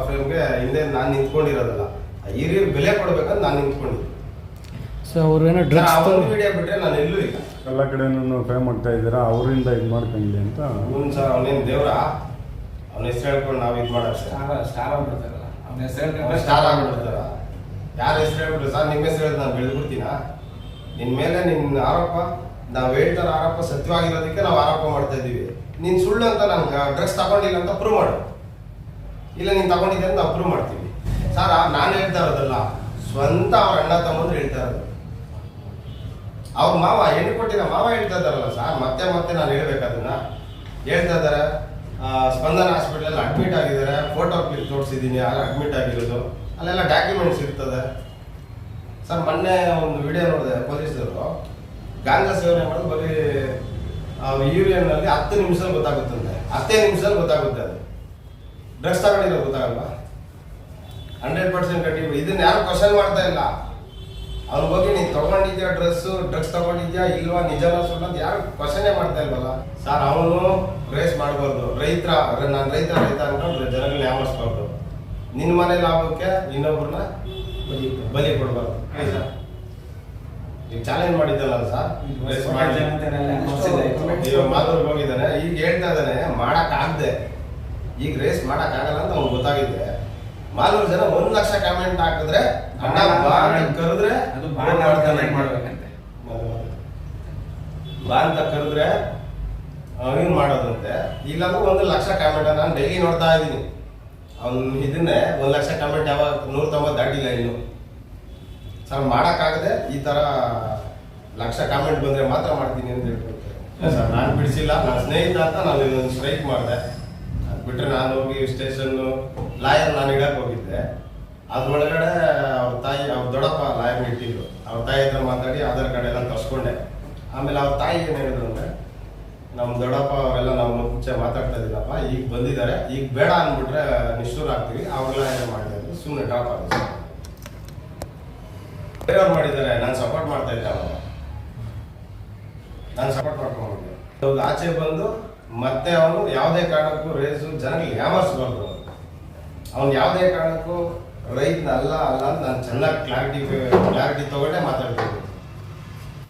ಫ್ರೇಮ್ಗೆ ಹಿಂದೆ ನಾನು ನಿಂತ್ಕೊಂಡಿರೋದಲ್ಲ, ಹಿರಿಯರು ಬೆಲೆ ಕೊಡ್ಬೇಕಂತ ನಾನು ನಿಂತ್ಕೊಂಡಿದ್ದೆ. ಸೊ ಅವ್ರು ಏನೋ ಡ್ರಗ್ಸ್ ವಿಡಿಯೋ ಬಿಟ್ಟರೆ ನಾನು ಎಲ್ಲೂ ಇಲ್ಲ. ಎಲ್ಲ ಕಡೆನೂ ಫೇಮ್ ಆಗ್ತಾ ಇದ್ದೀರಾ, ಅವರಿಂದ ಇದು ಮಾಡ್ಕೊಂಡ್ಲಿ ಅಂತ. ಸರ್ ಅವನೇನು ದೇವ್ರ, ಅವನ ಹೆಸರು ಹೇಳ್ಕೊಂಡು ನಾವು ಇದು ಮಾಡೋದು ಸ್ಟಾರ್ ಆಗ್ಬಿಡ್ತಾರಲ್ಲ, ಅವ್ನ ಹೆಸರು ಸ್ಟಾರ್ ಆಗ್ಬಿಡ್ತಾರ. ಯಾರು ಹೆಸರು ಹೇಳ್ಬಿಟ್ರೆ ಸರ್ ನಿಮ್ಮ ಹೆಸರು ಹೇಳಿದ್ರೆ ನಾನು ಬೆಳೆದ್ಬಿಡ್ತೀನ? ನಿನ್ನ ಮೇಲೆ ನಿನ್ನ ಆರೋಪ, ನಾವು ಹೇಳ್ತಾರ ಆರೋಪ ಸತ್ಯವಾಗಿರೋದಕ್ಕೆ ನಾವು ಆರೋಪ ಮಾಡ್ತಾ ಇದ್ದೀವಿ. ನೀನು ಸುಳ್ಳು ಅಂತ ನಾನು ಡ್ರಗ್ಸ್ ತಗೊಂಡಿಲ್ಲ ಅಂತ ಪ್ರೂವ್ ಮಾಡು, ಇಲ್ಲ ನೀನು ತಗೊಂಡಿದ್ದೆ ಅಂತ ನಾವು ಪ್ರೂವ್ ಮಾಡ್ತೀವಿ ಸರ್. ನಾನು ಹೇಳ್ತಾ ಇರೋದಲ್ಲ, ಸ್ವಂತ ಅವ್ರ ಅಣ್ಣ ತಮ್ಮಂದ್ರು ಹೇಳ್ತಾ ಇರೋದು. ಅವ್ರ ಮಾವ, ಹೆಣ್ಣು ಕೊಟ್ಟಿನ ಮಾವ ಹೇಳ್ತಾ ಇದ್ದಾರಲ್ಲ ಸರ್. ಮತ್ತೆ ನಾನು ಹೇಳ್ಬೇಕದನ್ನ ಹೇಳ್ತಾ ಇದ್ದಾರೆ. ಸ್ಪಂದನ ಹಾಸ್ಪಿಟಲ್ ಅಡ್ಮಿಟ್ ಆಗಿದ್ದಾರೆ, ಫೋಟೋ ಕ್ಲಿಪ್ ತೋರಿಸಿದ್ದೀನಿ, ಆಗ ಅಡ್ಮಿಟ್ ಆಗಿರೋದು, ಅಲ್ಲೆಲ್ಲ ಡಾಕ್ಯುಮೆಂಟ್ಸ್ ಇರ್ತದೆ ಸರ್. ಮೊನ್ನೆ ಒಂದು ವಿಡಿಯೋ ನೋಡಿದೆ, ಪೊಲೀಸರು ಗಾಂಜಾ ಸೇವನೆ ಮಾಡೋದು ಬರೀ ಯೂರಿಯನ್ನಲ್ಲಿ 10 ನಿಮಿಷದಲ್ಲಿ ಗೊತ್ತಾಗುತ್ತಂತೆ. 10 ನಿಮಿಷದಲ್ಲಿ ಗೊತ್ತಾಗುತ್ತೆ. ಅದು ಡ್ರಗ್ಸ್ ತಗೊಂಡಿರೋದು ಗೊತ್ತಾಗಲ್ವಾ? 100% ಕಟ್ಟಿ. ಇದನ್ನ ಯಾರು ಕ್ವಶನ್ ಮಾಡ್ತಾ ಇಲ್ಲ. ಅವ್ನ ಬಗ್ಗೆ ನೀನು ತಗೊಂಡಿದ್ಯಾ ಡ್ರಗ್ಸ್ ತಗೊಂಡಿದ್ಯಾ ಇಲ್ವಾ, ನಿಜನ ಸುಳ್ಳು ಅಂತ ಯಾರು ಕ್ವಶನೇ ಮಾಡ್ತಾ ಇಲ್ವಲ್ಲ ಸರ್. ಅವನು ರೇಸ್ ಮಾಡಬಾರ್ದು. ನಾನು ರೈತ ಅನ್ಕೊಂಡು ಜನಗಳನ್ನ ಯಾಮರ್ಸ್ಬಾರ್ದು. ನಿನ್ನ ಮನೆ ಲಾಭಕ್ಕೆ ಇನ್ನೊಬ್ಬರನ್ನ ಬಲಿ ಕೊಡ್ಬಾರ್ದು. ಈಗ ಚಾಲೆಂಜ್ ಮಾಡಿದ್ದಲ್ಲ ಸರ್, ರೇಸ್ ಮಾಡಿ ಮಾತೂರ್ಗೆ ಹೋಗಿದ್ದಾನೆ. ಈಗ ಹೇಳ್ತಾ ಇದ್ದಾನೆ ಮಾಡಕ್ಕಾಗದೆ, ಈಗ ರೇಸ್ ಮಾಡಕ್ಕಾಗಲ್ಲ ಅಂತ ಅವ್ನು ಗೊತ್ತಾಗಿದೆ. ಮಾಲೂರು ಜನ 1 ಲಕ್ಷ ಕಾಮೆಂಟ್ ಹಾಕಿದ್ರೆ ಅಣ್ಣ ಕರೆದ್ರೆ ಅದು ಮಾಡ್ಬೇಕಂತೆ, ಬಾ ಅಂತ ಕರೆದ್ರೆ ಅವ್ನು ಮಾಡೋದಂತೆ. ಇಲ್ಲಾಂದ್ರೆ 1 ಲಕ್ಷ ಕಾಮೆಂಟ್ ನಾನು ಡೈಲಿ ನೋಡ್ತಾ ಇದ್ದೀನಿ. ಅವ್ನು ಇದನ್ನೇ 1 ಲಕ್ಷ ಕಾಮೆಂಟ್ ಯಾವಾಗ 190 ದಾಟಿಲ್ಲ ಇನ್ನು ಸರ್ ಮಾಡೋಕ್ಕಾಗದೆ ಈ ಥರ ಲಕ್ಷ ಕಾಮೆಂಟ್ ಬಂದರೆ ಮಾತ್ರ ಮಾಡ್ತೀನಿ ಅಂತ ಹೇಳ್ಕೊಳ್ತಾರೆ. ಸರ್ ನಾನು ಬಿಡಿಸಿಲ್ಲ, ನನ್ನ ಸ್ನೇಹಿತ ಅಂತ ನಾನು ಇದೊಂದು ಸ್ಟ್ರೈಕ್ ಮಾಡಿದೆ. ಅದು ಬಿಟ್ಟರೆ ನಾನು ಹೋಗಿ ಸ್ಟೇಷನ್ನು ಲಾಯರ್ ನಾನು ಇಡಕ್ಕೆ ಹೋಗಿದ್ದೆ. ಅದ್ರೊಳಗಡೆ ಅವ್ರ ತಾಯಿ, ಅವ್ರ ದೊಡ್ಡಪ್ಪ ಲಾಯರ್ನ ಇಟ್ಟಿದ್ರು. ಅವ್ರ ತಾಯಿ ಹತ್ರ ಮಾತಾಡಿ ಆಧಾರ್ ಕಾರ್ಡ್ ಎಲ್ಲ ತರಿಸ್ಕೊಂಡೆ. ಆಮೇಲೆ ಅವ್ರ ತಾಯಿ ಏನು ಹೇಳಿದ್ರು ಅಂದರೆ, ನಮ್ಮ ದೊಡ್ಡಪ್ಪ ಅವರೆಲ್ಲ ನಾವು ಮುಂಚೆ ಮಾತಾಡ್ತಾ ಇದ್ದೀನಪ್ಪ, ಈಗ ಬಂದಿದ್ದಾರೆ, ಈಗ ಬೇಡ ಅಂದ್ಬಿಟ್ರೆ ನಿಷ್ಠೂರ ಆಗ್ತೀವಿ, ಅವ್ರೆಲ್ಲ ಏನು ಮಾಡಿದ್ರು, ಸುಮ್ಮನೆ ಡ್ರಾಪ್ ಆಗಿದೆ. ಬೇರೆಯವ್ರು ಮಾಡಿದ್ದಾರೆ, ನಾನು ಸಪೋರ್ಟ್ ಮಾಡ್ತಾ ಇದ್ದೆ. ಅವಾಗ ನಾನು ಸಪೋರ್ಟ್ ಮಾಡ್ಕೊಂಡಿದ್ದೆ. ಹೌದು, ಆಚೆ ಬಂದು ಮತ್ತೆ ಅವನು ಯಾವುದೇ ಕಾರಣಕ್ಕೂ ರೇಸು ಜನಗಳಿಗೆ ಯಾಮರ್ಸ್ಬಾರ್ದು. ಅವನು ಯಾವುದೇ ಕಾರಣಕ್ಕೂ ರೈತನ ಅಲ್ಲ ಅಂತ ನಾನು ಚೆನ್ನಾಗಿ ಕ್ಲಾರಿಟಿ ತೊಗೊಂಡೇ ಮಾತಾಡ್ತಿದ್ದೆ.